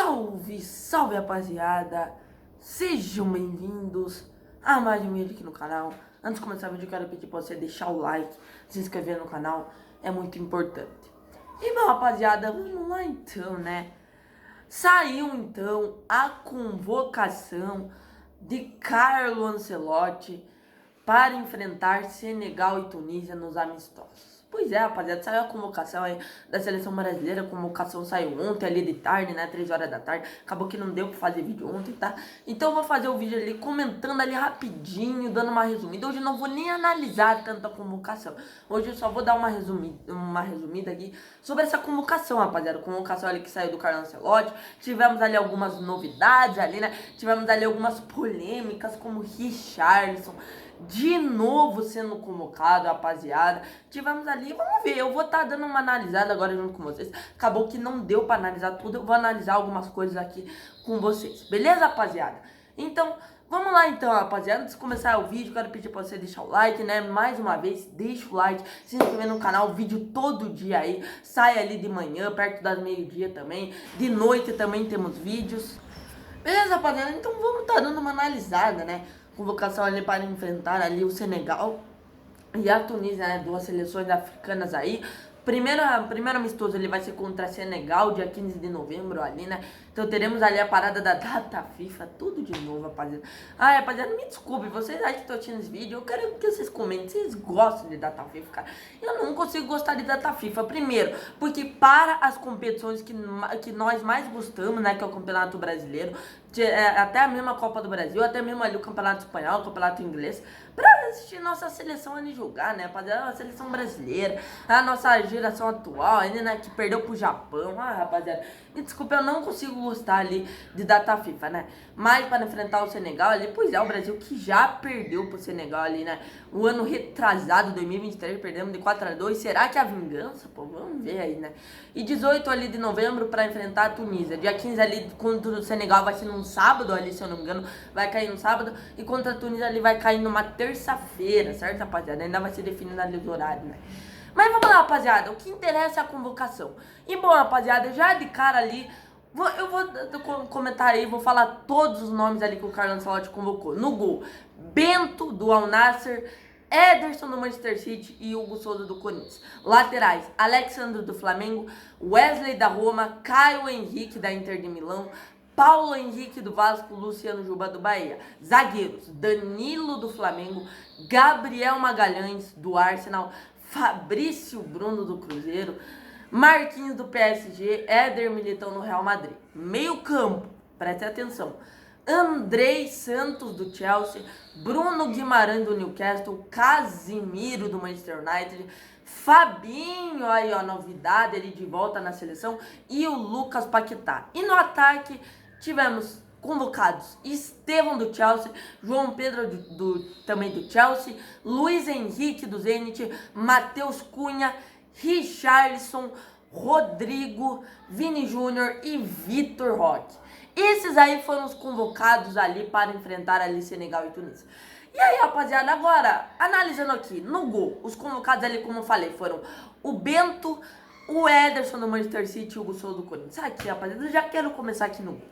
Salve, salve rapaziada, sejam bem-vindos a mais um vídeo aqui no canal. Antes de começar o vídeo, eu quero pedir pra você deixar o like, se inscrever no canal, é muito importante. E bom rapaziada, vamos lá então, né? Saiu então a convocação de Carlo Ancelotti para enfrentar Senegal e Tunísia nos amistosos. Pois é, rapaziada, saiu a convocação aí da seleção brasileira. A convocação saiu ontem, ali de tarde, né, 3 horas da tarde. Acabou que não deu pra fazer vídeo ontem, tá? Então eu vou fazer o vídeo ali comentando ali rapidinho, dando uma resumida. Hoje eu não vou nem analisar tanto a convocação. Hoje eu só vou dar uma resumida aqui sobre essa convocação, rapaziada. A convocação ali que saiu do Carlo Ancelotti. Tivemos ali algumas novidades ali, né? Tivemos ali algumas polêmicas, como Richarlison de novo sendo convocado, rapaziada. Tivemos ali, vamos ver, eu vou estar dando uma analisada agora junto com vocês. Acabou que não deu pra analisar tudo, eu vou analisar algumas coisas aqui com vocês. Beleza, rapaziada? Então, vamos lá então, rapaziada. Antes de começar o vídeo, quero pedir pra você deixar o like, né? Mais uma vez, deixa o like, se inscrever no canal, vídeo todo dia aí. Sai ali de manhã, perto das meio-dia também. De noite também temos vídeos. Beleza, rapaziada? Então vamos estar dando uma analisada, né? Convocação ali para enfrentar ali o Senegal e a Tunísia, né? Duas seleções africanas aí. Primeiro amistoso ele vai ser contra Senegal, dia 15 de novembro ali, né? Então teremos ali a parada da data FIFA, tudo de novo, rapaziada. Ah, rapaziada, me desculpe, vocês aí que estão assistindo esse vídeo, eu quero que vocês comentem, vocês gostam de data FIFA, cara. Eu não consigo gostar de data FIFA, primeiro, porque para as competições que nós mais gostamos, né, que é o Campeonato Brasileiro, até a mesma Copa do Brasil, até mesmo ali o Campeonato Espanhol, o Campeonato Inglês, pra assistir nossa seleção ali jogar, né, rapaziada, a seleção brasileira, a nossa geração atual, ainda, né, que perdeu pro Japão. Ah, rapaziada, me desculpa, eu não consigo gostar ali de data FIFA, né, mas para enfrentar o Senegal ali, pois é, o Brasil que já perdeu pro Senegal ali, né, o ano retrasado, 2023, perdemos de 4-2, será que é a vingança? Pô, vamos ver aí, né, e 18 ali de novembro para enfrentar a Tunísia, dia 15 ali contra o Senegal vai ser num sábado ali, se eu não me engano, vai cair no sábado, e contra a Tunísia ali vai cair numa terça-feira, certo, rapaziada? Ainda vai ser definido ali os horários, né? Mas vamos lá, rapaziada, o que interessa é a convocação. E bom, rapaziada, já de cara ali, eu vou comentar aí, vou falar todos os nomes ali que o Carlo Ancelotti convocou. No gol, Bento, do Al Nassr, Ederson do Manchester City e Hugo Souza do Corinthians. Laterais, Alexandre do Flamengo, Wesley da Roma, Caio Henrique da Inter de Milão, Paulo Henrique do Vasco, Luciano Juba do Bahia. Zagueiros, Danilo do Flamengo, Gabriel Magalhães do Arsenal, Fabrício Bruno do Cruzeiro, Marquinhos do PSG, Éder Militão no Real Madrid. Meio campo, preste atenção, Andrei Santos do Chelsea, Bruno Guimarães do Newcastle, Casimiro do Manchester United, Fabinho, aí ó, novidade, ele de volta na seleção, e o Lucas Paquetá. E no ataque tivemos convocados Estevão do Chelsea, João Pedro também do Chelsea, Luiz Henrique do Zenit, Matheus Cunha, Richarlison, Rodrigo, Vini Júnior e Vitor Roque. Esses aí foram os convocados ali para enfrentar ali Senegal e Tunísia. E aí, rapaziada, agora, analisando aqui, no gol, os convocados ali, como eu falei, foram o Bento, o Ederson do Manchester City e o Hugo Souza do Corinthians. Aqui, rapaziada, eu já quero começar aqui no gol.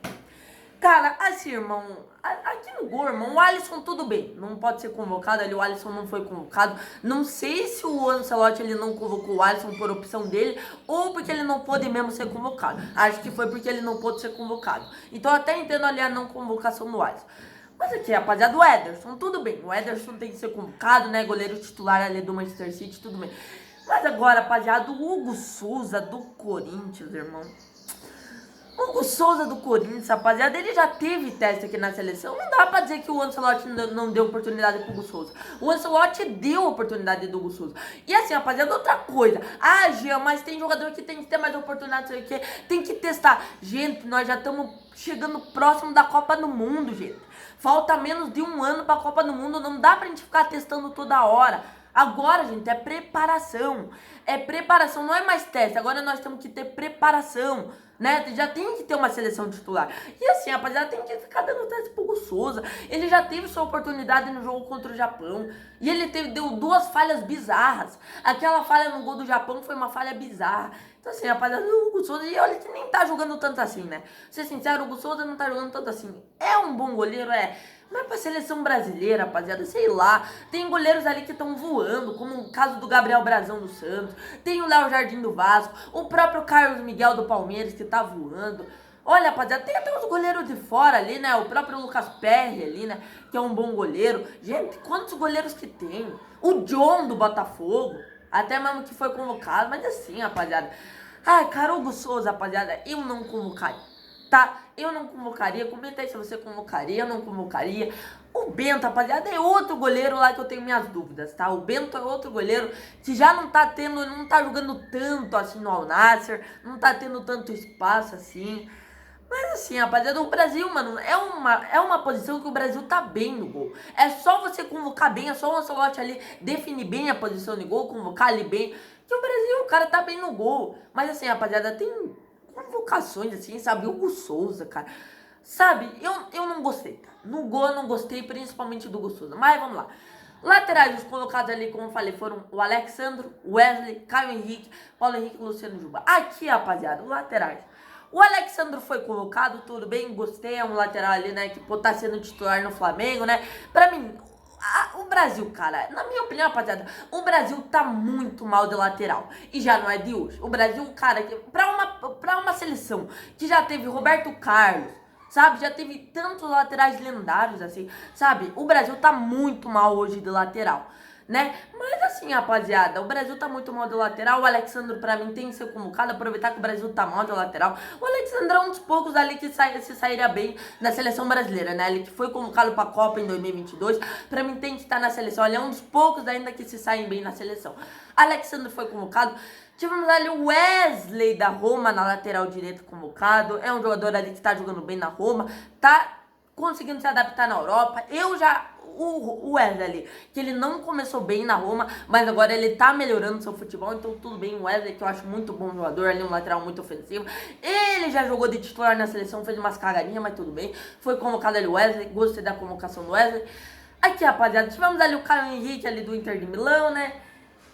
Cara, assim, irmão, aqui no gol, irmão, o Alisson tudo bem, não pode ser convocado ali, o Alisson não foi convocado. Não sei se o Ancelotti ele não convocou o Alisson por opção dele ou porque ele não pôde mesmo ser convocado. Acho que foi porque ele não pôde ser convocado. Então eu até entendo ali a não convocação do Alisson. Mas aqui, rapaziada, o Ederson, tudo bem, o Ederson tem que ser convocado, né, goleiro titular ali do Manchester City, tudo bem. Mas agora, rapaziada, o Hugo Souza do Corinthians, irmão. O Souza do Corinthians, rapaziada, ele já teve teste aqui na seleção. Não dá pra dizer que o Ancelotti não deu oportunidade pro Hugo Souza. O Ancelotti deu oportunidade do Hugo Souza. E assim, rapaziada, outra coisa. Ah, Jean, mas tem jogador que tem que ter mais oportunidade, não sei o que. Tem que testar. Gente, nós já estamos chegando próximo da Copa do Mundo, gente. Falta menos de um ano pra Copa do Mundo. Não dá pra gente ficar testando toda hora. Agora, gente, é preparação. É preparação, não é mais teste. Agora nós temos que ter preparação. né? Já tem que ter uma seleção titular. E assim, rapaziada, tem que ficar dando teste pro Hugo Souza. Ele já teve sua oportunidade no jogo contra o Japão. E ele deu duas falhas bizarras. Aquela falha no gol do Japão foi uma falha bizarra. Então assim, rapaziada, o Hugo Souza, e olha que nem tá jogando tanto assim, né? Ser sincero, o Hugo Souza não tá jogando tanto assim. É um bom goleiro, é. Mas pra seleção brasileira, rapaziada, sei lá. Tem goleiros ali que estão voando, como o caso do Gabriel Brazão do Santos. Tem o Léo Jardim do Vasco. O próprio Carlos Miguel do Palmeiras que tá voando. Olha, rapaziada, tem até os goleiros de fora ali, né? O próprio Lucas Perry ali, né? Que é um bom goleiro. Gente, quantos goleiros que tem? O John do Botafogo. Até mesmo que foi convocado. Mas assim, rapaziada. Ai, cara, o Hugo Souza, rapaziada, eu não convocaria. Tá? Eu não convocaria. Comenta aí se você convocaria, eu não convocaria. O Bento, rapaziada, é outro goleiro lá que eu tenho minhas dúvidas, tá? O Bento é outro goleiro que já não tá tendo, não tá jogando tanto assim no Al Nassr, não tá tendo tanto espaço assim. Mas assim, rapaziada, o Brasil, mano, é uma posição que o Brasil tá bem no gol. É só você convocar bem, é só o Ancelotti ali definir bem a posição de gol, convocar ali bem, que o Brasil, o cara tá bem no gol. Mas assim, rapaziada, tem convocações assim, sabe? Hugo Souza, cara. Sabe, eu não gostei, tá? No gol eu não gostei, principalmente do Hugo Souza. Mas vamos lá. Laterais, os colocados ali, como eu falei, foram o Alexandro, Wesley, Caio Henrique, Paulo Henrique e Luciano Juba. Aqui, rapaziada, os laterais. O Alexandro foi colocado, tudo bem, gostei, é um lateral ali, né, que tá sendo titular no Flamengo, né. Pra mim, o Brasil, cara, na minha opinião, rapaziada, o Brasil tá muito mal de lateral. E já não é de hoje. O Brasil, cara, pra uma seleção que já teve Roberto Carlos, sabe, já teve tantos laterais lendários, assim, sabe, o Brasil tá muito mal hoje de lateral, né? Mas assim, rapaziada, o Brasil tá muito mal de lateral. O Alexandre, pra mim, tem que ser convocado. Aproveitar que o Brasil tá mal de lateral. O Alexandre é um dos poucos ali que se sairia bem na seleção brasileira, né? Ele que foi convocado pra Copa em 2022. Pra mim, tem que estar na seleção. Ele é um dos poucos ainda que se saem bem na seleção. Alexandre foi convocado. Tivemos ali o Wesley da Roma na lateral direito convocado. É um jogador ali que tá jogando bem na Roma. Tá conseguindo se adaptar na Europa. O Wesley ali, que ele não começou bem na Roma, mas agora ele tá melhorando seu futebol, então tudo bem. O Wesley, que eu acho muito bom jogador, ali um lateral muito ofensivo. Ele já jogou de titular na seleção, fez umas cagadinhas, mas tudo bem. Foi convocado ali o Wesley, gostei da convocação do Wesley. Aqui, rapaziada, tivemos ali o Caio Henrique ali do Inter de Milão, né?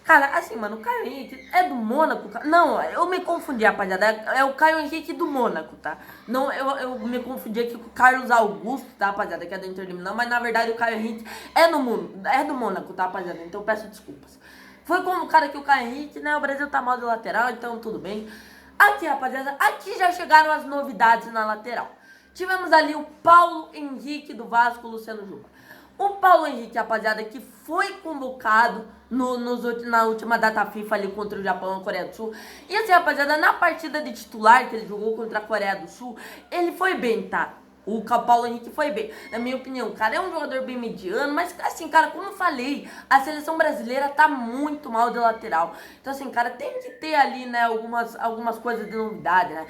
Cara, assim, mano, o Caio Henrique é do Mônaco, cara. Não, eu me confundi, rapaziada. É o Caio Henrique do Mônaco, tá? Não, eu me confundi aqui com o Carlos Augusto, tá, rapaziada? Que é do Inter de Milão, mas na verdade o Caio Henrique é do Mônaco, tá, rapaziada? Então eu peço desculpas. Foi convocado aqui o Caio Henrique, né? O Brasil tá mal de lateral, então tudo bem. Aqui, rapaziada, aqui já chegaram as novidades na lateral. Tivemos ali o Paulo Henrique do Vasco, Luciano Juba. O Paulo Henrique, rapaziada, que foi convocado na última data FIFA ali contra o Japão e a Coreia do Sul. E assim, rapaziada, na partida de titular que ele jogou contra a Coreia do Sul, ele foi bem, tá? O Paulo Henrique foi bem. Na minha opinião, cara, é um jogador bem mediano, mas assim, cara, como eu falei, a seleção brasileira tá muito mal de lateral. Então assim, cara, tem que ter ali, né, algumas coisas de novidade, né?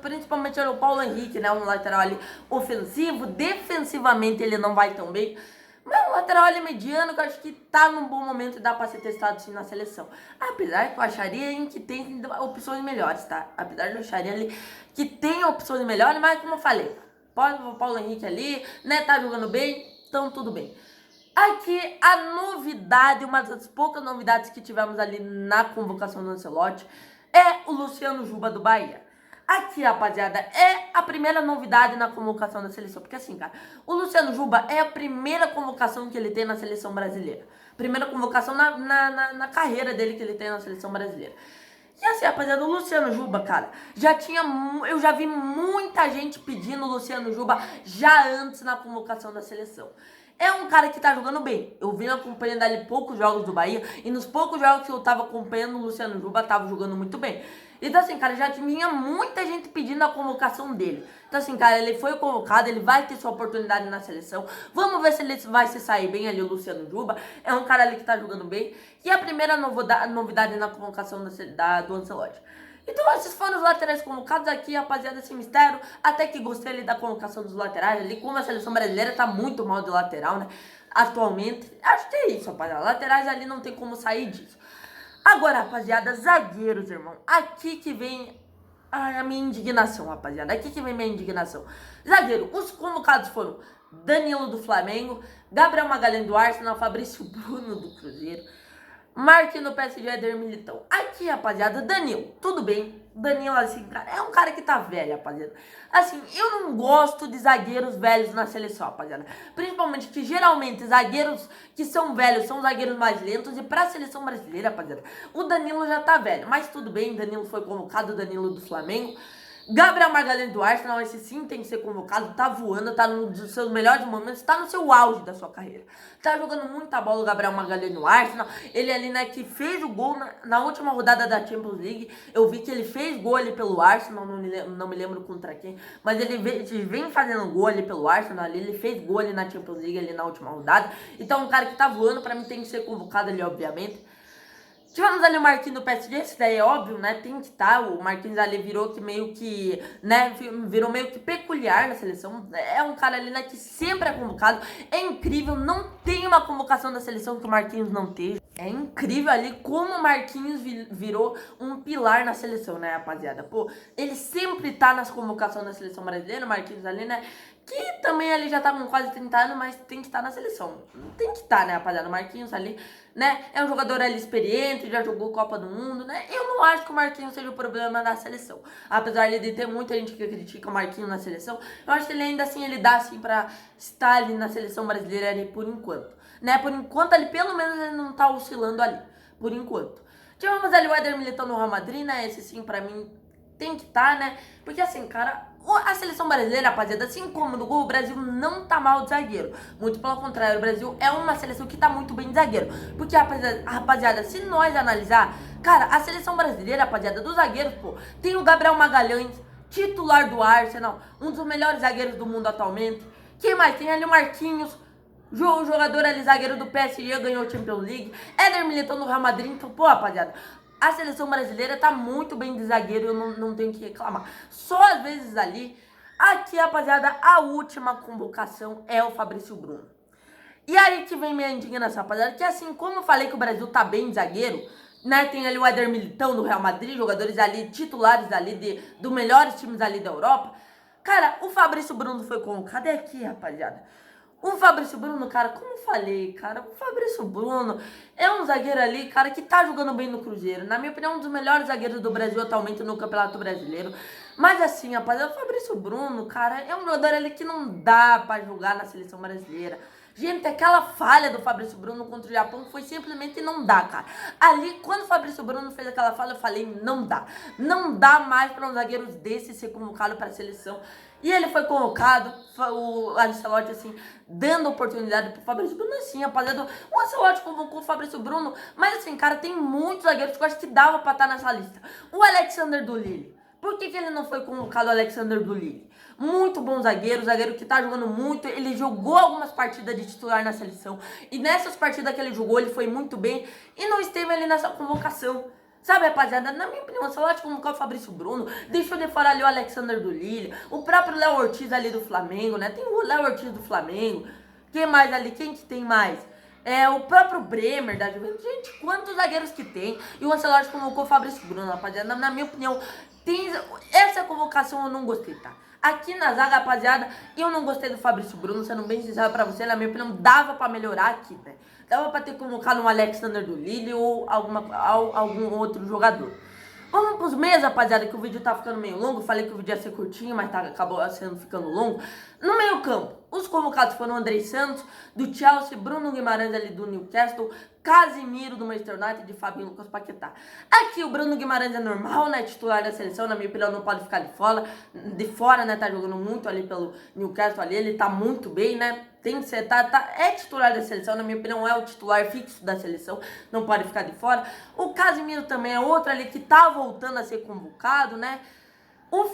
Principalmente o Paulo Henrique, né, um lateral ali ofensivo, defensivamente ele não vai tão bem. Mas o lateral ali mediano, que eu acho que tá num bom momento e dá pra ser testado sim na seleção. Apesar que eu acharia que tem opções melhores, tá? Apesar de eu acharia ali que tem opções melhores, mas como eu falei, o Paulo Henrique ali, né, tá jogando bem, então tudo bem. Aqui a novidade, uma das poucas novidades que tivemos ali na convocação do Ancelotti é o Luciano Juba do Bahia. Aqui, rapaziada, é a primeira novidade na convocação da seleção. Porque assim, cara, o Luciano Juba é a primeira convocação que ele tem na seleção brasileira. Primeira convocação na carreira dele que ele tem na seleção brasileira. E assim, rapaziada, o Luciano Juba, cara, eu já vi muita gente pedindo o Luciano Juba já antes na convocação da seleção. É um cara que tá jogando bem. Eu vim acompanhando ali poucos jogos do Bahia, e nos poucos jogos que eu tava acompanhando, o Luciano Juba tava jogando muito bem. Então assim, cara, já tinha muita gente pedindo a convocação dele. Então assim, cara, ele foi convocado, ele vai ter sua oportunidade na seleção. Vamos ver se ele vai se sair bem ali, o Luciano Juba. É um cara ali que tá jogando bem. E a primeira novidade na convocação do Ancelotti. Então esses foram os laterais convocados aqui, rapaziada, esse mistério. Até que gostei ali da convocação dos laterais ali. Como a seleção brasileira tá muito mal de lateral, né? Atualmente. Acho que é isso, rapaziada. Laterais ali não tem como sair disso. Agora, rapaziada, zagueiros, irmão. Aqui que vem Ai, a minha indignação, rapaziada. Aqui que vem minha indignação. Zagueiro, os convocados foram Danilo do Flamengo, Gabriel Magalhães do Arsenal, Fabrício Bruno do Cruzeiro, Marquinhos do PSG, Éder Militão. Aqui, rapaziada, Danilo, tudo bem. Danilo, assim, cara, é um cara que tá velho, rapaziada. Assim, eu não gosto de zagueiros velhos na seleção, rapaziada. Principalmente que, geralmente, zagueiros que são velhos são zagueiros mais lentos. E pra seleção brasileira, rapaziada, o Danilo já tá velho. Mas tudo bem, Danilo foi convocado, Danilo do Flamengo. Gabriel Magalhães do Arsenal, esse sim tem que ser convocado, tá voando, tá nos seus melhores momentos, tá no seu auge da sua carreira. Tá jogando muita bola o Gabriel Magalhães no Arsenal, ele ali, né, que fez o gol na última rodada da Champions League, eu vi que ele fez gol ali pelo Arsenal, não me lembro contra quem, mas ele vem fazendo gol ali pelo Arsenal, ali, ele fez gol ali na Champions League, ali na última rodada, então um cara que tá voando, pra mim tem que ser convocado ali, obviamente. Tivemos ali o Marquinhos do PSG, esse daí é óbvio, né, tem que estar, o Marquinhos ali virou que meio que, né, virou meio que peculiar na seleção, é um cara ali, né, que sempre é convocado, é incrível, não tem uma convocação da seleção que o Marquinhos não esteja. É incrível ali como o Marquinhos virou um pilar na seleção, né, rapaziada? Pô, ele sempre tá nas convocações da seleção brasileira, o Marquinhos ali, né? Que também ali já tá com quase 30 anos, mas tem que estar na seleção. Tem que estar, né, rapaziada? O Marquinhos ali, né? É um jogador ali experiente, já jogou Copa do Mundo, né? Eu não acho que o Marquinhos seja o problema da seleção. Apesar de ter muita gente que critica o Marquinhos na seleção, eu acho que ele ainda assim, ele dá assim pra estar ali na seleção brasileira ali por enquanto. Né? Por enquanto, ali, pelo menos, ele não tá oscilando ali. Por enquanto. Tivemos ali o Éder Militão no Real Madrid, né? Esse sim, pra mim, tem que estar, né? Porque assim, cara, a seleção brasileira, rapaziada, assim como no gol, o Brasil não tá mal de zagueiro. Muito pelo contrário, o Brasil é uma seleção que tá muito bem de zagueiro. Porque, rapaziada, se nós analisar, cara, a seleção brasileira, rapaziada, dos zagueiros, pô, tem o Gabriel Magalhães, titular do Arsenal, um dos melhores zagueiros do mundo atualmente. Quem mais? Tem ali o Marquinhos, jogador ali, zagueiro do PSG, ganhou o Champions League. Éder Militão no Real Madrid. Então, pô, rapaziada, a seleção brasileira tá muito bem de zagueiro, eu não tenho que reclamar. Só às vezes ali, aqui, rapaziada, a última convocação é o Fabrício Bruno. E aí que vem minha indignação, rapaziada, que assim, como eu falei que o Brasil tá bem de zagueiro, né, tem ali o Éder Militão do Real Madrid, jogadores ali, titulares ali, dos melhores times ali da Europa. Cara, o Fabrício Bruno foi convocado, é aqui, rapaziada. O Fabrício Bruno, cara, como eu falei, cara, o Fabrício Bruno é um zagueiro ali, cara, que tá jogando bem no Cruzeiro. Na minha opinião, um dos melhores zagueiros do Brasil atualmente no Campeonato Brasileiro. Mas assim, rapaziada, o Fabrício Bruno, cara, é um jogador ali que não dá pra jogar na seleção brasileira. Gente, aquela falha do Fabrício Bruno contra o Japão foi simplesmente não dá, cara. Ali, quando o Fabrício Bruno fez aquela falha, eu falei, não dá. Não dá mais para um zagueiro desse ser convocado para a seleção. E ele foi convocado, o Ancelotti, assim, dando oportunidade pro Fabrício Bruno, assim, rapaziada. O Ancelotti convocou o Fabrício Bruno, mas assim, cara, tem muitos zagueiros que eu acho que dava pra estar nessa lista. O Alexander do Lille. Por que ele não foi convocado, o Alexander do Lille? Muito bom zagueiro que tá jogando muito, ele jogou algumas partidas de titular na seleção, e nessas partidas que ele jogou, ele foi muito bem, e não esteve ali nessa convocação. Sabe, rapaziada, na minha opinião, se eu acho convocar o Fabrício Bruno, deixou de fora ali o Alexander do Lille, o próprio Léo Ortiz ali do Flamengo, né? Tem o Léo Ortiz do Flamengo, quem mais ali, quem que tem mais? É o próprio Bremer da Juventus. Gente, quantos zagueiros que tem? E o Ancelotti convocou o Fabrício Bruno, rapaziada. Na minha opinião, essa convocação eu não gostei, tá? Aqui na zaga, rapaziada, eu não gostei do Fabrício Bruno, sendo bem sincero pra você, na minha opinião, dava pra melhorar aqui, né? Dava pra ter convocado um Alexander do Lille ou algum outro jogador. Vamos pros meias, rapaziada, que o vídeo tá ficando meio longo. Falei que o vídeo ia ser curtinho, mas acabou ficando longo. No meio campo, os convocados foram Andrei Santos, do Chelsea, Bruno Guimarães ali do Newcastle, Casemiro do Manchester United e Fabinho Lucas Paquetá. Aqui o Bruno Guimarães é normal, né, titular da seleção, na minha opinião não pode ficar de fora, né, tá jogando muito ali pelo Newcastle ali, ele tá muito bem, né, tem que ser, é titular da seleção, na minha opinião é o titular fixo da seleção, não pode ficar de fora. O Casemiro também é outro ali que tá voltando a ser convocado, né. O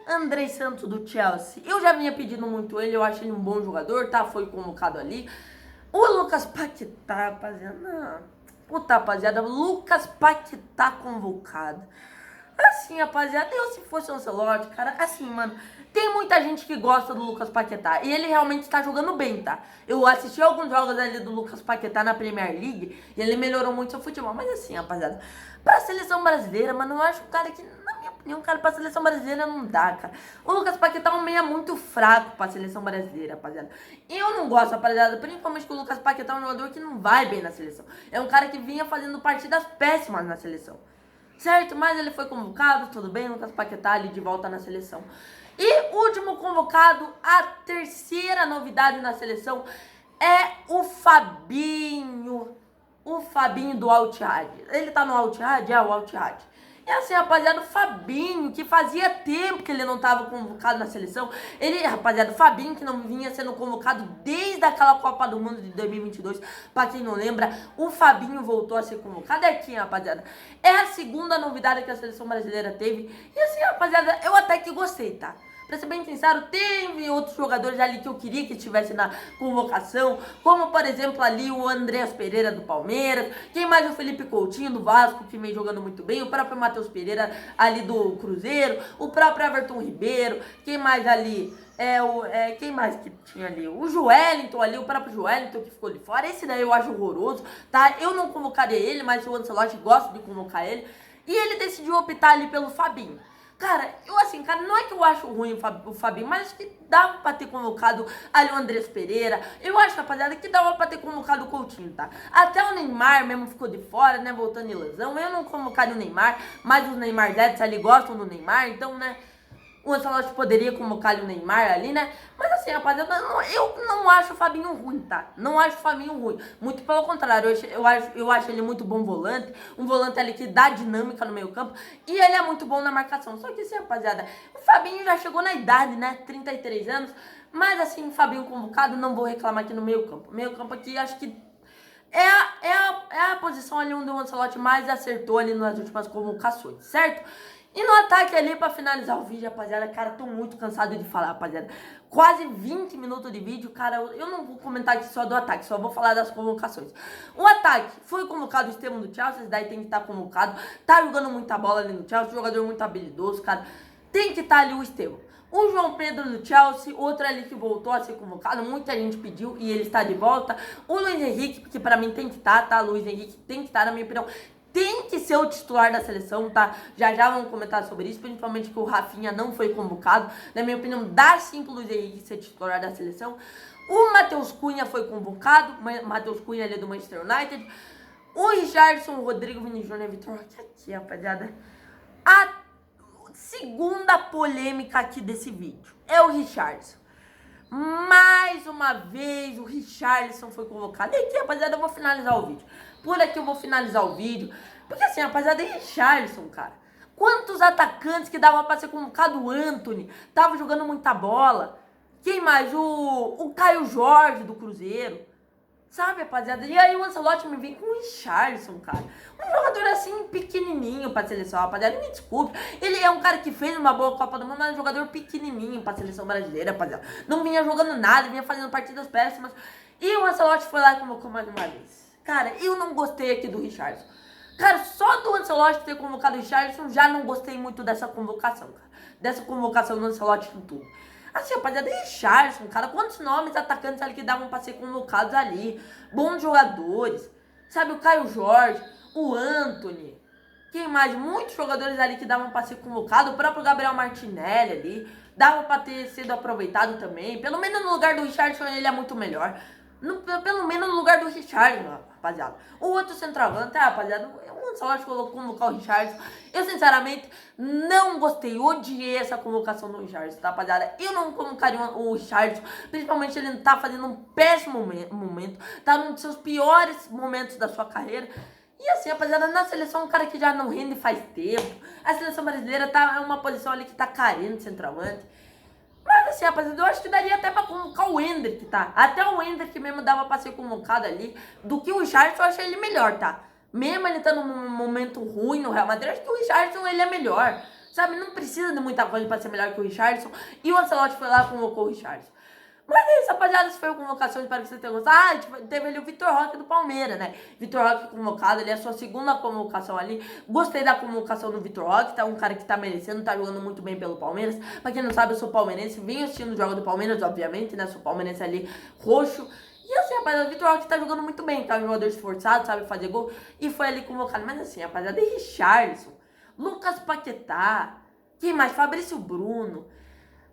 Andrei Santos do Chelsea, eu já vinha pedindo muito ele, eu acho ele um bom jogador, tá, foi convocado ali. O Lucas Paquetá, rapaziada, não. Puta, rapaziada, Lucas Paquetá convocado. Assim, rapaziada, eu se fosse o Ancelotti, cara, assim, mano, tem muita gente que gosta do Lucas Paquetá. E ele realmente tá jogando bem, tá? Eu assisti alguns jogos ali do Lucas Paquetá na Premier League e ele melhorou muito seu futebol. Mas assim, rapaziada, pra seleção brasileira, mano, eu acho um cara que, na minha opinião, nenhum, cara, pra seleção brasileira não dá, cara. O Lucas Paquetá é um meia muito fraco pra seleção brasileira, rapaziada. Eu não gosto, rapaziada, principalmente que o Lucas Paquetá é um jogador que não vai bem na seleção. É um cara que vinha fazendo partidas péssimas na seleção. Certo? Mas ele foi convocado, tudo bem, Lucas Paquetá ali de volta na seleção. E último convocado, a terceira novidade na seleção é o Fabinho. O Fabinho do Al Ittihad. Ele tá no Al Ittihad? É, o Al Ittihad. E assim, rapaziada, o Fabinho, que fazia tempo que ele não tava convocado na seleção. Ele, rapaziada, o Fabinho que não vinha sendo convocado desde aquela Copa do Mundo de 2022. Pra quem não lembra, o Fabinho voltou a ser convocado. É aqui, rapaziada. É a segunda novidade que a seleção brasileira teve. E assim, rapaziada, eu até que gostei, tá? Pra ser bem sincero, teve outros jogadores ali que eu queria que estivesse na convocação, como por exemplo ali o Andreas Pereira do Palmeiras, quem mais? O Felipe Coutinho do Vasco, que vem jogando muito bem, o próprio Matheus Pereira ali do Cruzeiro, o próprio Everton Ribeiro, quem mais ali? Quem mais que tinha ali? O Joelinton ali, o próprio Joelinton que ficou de fora. Esse daí eu acho horroroso, tá? Eu não convocaria ele, mas o Ancelotti gosta de convocar ele. E ele decidiu optar ali pelo Fabinho. Cara, não é que eu acho ruim o Fabinho, mas acho que dava pra ter convocado ali o Andrés Pereira. Eu acho, rapaziada, que dava pra ter convocado o Coutinho, tá? Até o Neymar mesmo ficou de fora, né, voltando de lesão. Eu não convocaria o Neymar, mas os Neymar Zeds ali gostam do Neymar, então, né, o Ancelotti poderia convocar ali o Neymar ali, né? Mas assim, rapaziada, eu não acho o Fabinho ruim, tá? Não acho o Fabinho ruim. Muito pelo contrário, eu acho ele muito bom volante. Um volante ali que dá dinâmica no meio campo. E ele é muito bom na marcação. Só que assim, rapaziada, o Fabinho já chegou na idade, né? 33 anos. Mas assim, Fabinho convocado, não vou reclamar aqui no meio campo. Meio campo aqui, acho que é a posição ali onde o Ancelotti mais acertou ali nas últimas convocações, certo? E no ataque ali, pra finalizar o vídeo, rapaziada, cara, tô muito cansado de falar, rapaziada. Quase 20 minutos de vídeo, cara, eu não vou comentar aqui só do ataque, só vou falar das convocações. O ataque, foi convocado o Estevão do Chelsea, esse daí tem que estar convocado. Tá jogando muita bola ali no Chelsea, jogador muito habilidoso, cara. Tem que estar ali o Estevão. O João Pedro do Chelsea, outro ali que voltou a ser convocado, muita gente pediu e ele está de volta. O Luiz Henrique, porque pra mim tem que estar, tá? Luiz Henrique tem que estar, na minha opinião. Tem que ser o titular da seleção, tá? Já vamos comentar sobre isso, principalmente que o Rafinha não foi convocado. Na minha opinião, dá sim pro Luiz Henrique ser titular da seleção. O Matheus Cunha foi convocado, Matheus Cunha ali do Manchester United. O Richarlison, o Rodrigo Vinicius Júnior, Vitor Roque aqui, rapaziada. A segunda polêmica aqui desse vídeo é o Richarlison. Mais uma vez o Richarlison foi convocado. E aqui, rapaziada, eu vou finalizar o vídeo. Por aqui eu vou finalizar o vídeo. Porque assim, rapaziada, é Richarlison, cara. Quantos atacantes que dava pra ser convocado? O Antony tava jogando muita bola. Quem mais? O Caio Jorge do Cruzeiro. Sabe, rapaziada? E aí o Ancelotti me vem com o Richarlison, cara. Um jogador assim, pequenininho pra seleção, rapaziada. Me desculpe. Ele é um cara que fez uma boa Copa do Mundo, mas é um jogador pequenininho pra seleção brasileira, rapaziada. Não vinha jogando nada, vinha fazendo partidas péssimas. E o Ancelotti foi lá e convocou mais uma vez. Cara, eu não gostei aqui do Richarlison. Cara, só do Ancelotti ter convocado o Richarlison, já não gostei muito dessa convocação, cara. Dessa convocação do Ancelotti em tudo. Assim, rapaziada, Richarlison, cara, quantos nomes atacantes ali que davam pra ser convocados ali? Bons jogadores. Sabe, o Caio Jorge, o Antony. Quem mais? Muitos jogadores ali que davam pra ser convocados. O próprio Gabriel Martinelli ali. Dava pra ter sido aproveitado também. Pelo menos no lugar do Richarlison ele é muito melhor. Pelo menos no lugar do Richarlison, rapaziada. O outro centroavante, rapaziada, o Ancelotti colocou convocar o Richarlison. Eu, sinceramente, não gostei. Odiei essa convocação do Richarlison, tá, rapaziada? Eu não convocaria o Richarlison. Principalmente ele tá fazendo um péssimo momento. Tá num dos seus piores momentos da sua carreira. E assim, rapaziada, na seleção, um cara que já não rende faz tempo. A seleção brasileira tá em uma posição ali que tá carente de centroavante. Mas assim, rapaziada, eu acho que daria até pra convocar o Endrick, tá? Até o Endrick mesmo dava pra ser convocado ali. Do que o Richarlison, eu achei ele melhor, tá? Mesmo ele estando num momento ruim no Real Madrid, eu acho que o Richarlison, ele é melhor. Sabe, não precisa de muita coisa pra ser melhor que o Richarlison. E o Ancelotti foi lá e convocou o Richarlison. Mas é isso, rapaziada, essa foi a convocação, espero que vocês tenham gostado. Teve ali o Vitor Roque do Palmeiras, né? Vitor Roque convocado, ele é a sua segunda convocação ali. Gostei da convocação do Vitor Roque, tá um cara que tá merecendo, tá jogando muito bem pelo Palmeiras. Pra quem não sabe, eu sou palmeirense, vim assistindo o jogo do Palmeiras, obviamente, né? Sou palmeirense ali, roxo. E assim, rapaziada, o Vitor Roque tá jogando muito bem, tá um jogador esforçado, sabe fazer gol. E foi ali convocado. Mas assim, rapaziada, e Richarlison, Lucas Paquetá, Quem mais? Fabrício Bruno,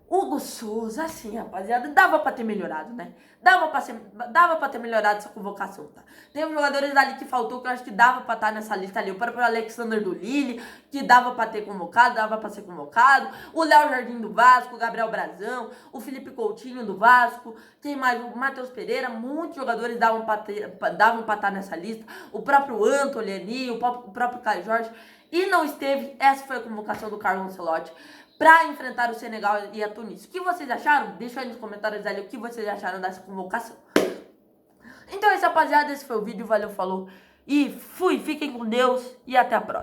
Hugo Souza, assim, rapaziada, dava pra ter melhorado, né? Dava pra ter melhorado essa convocação, tá? Tem jogadores ali que faltou que eu acho que dava pra estar nessa lista ali. O próprio Alexander do Lille, que dava pra ter convocado, dava pra ser convocado. O Léo Jardim do Vasco, o Gabriel Brazão, o Felipe Coutinho do Vasco. Quem mais? O Matheus Pereira. Muitos jogadores davam pra estar nessa lista. O próprio Antony ali, o próprio Caio Jorge. E não esteve. Essa foi a convocação do Carlo Ancelotti para enfrentar o Senegal e a Tunísia. O que vocês acharam? Deixa aí nos comentários ali o que vocês acharam dessa convocação. Então é isso, rapaziada. Esse foi o vídeo. Valeu, falou e fui. Fiquem com Deus e até a próxima.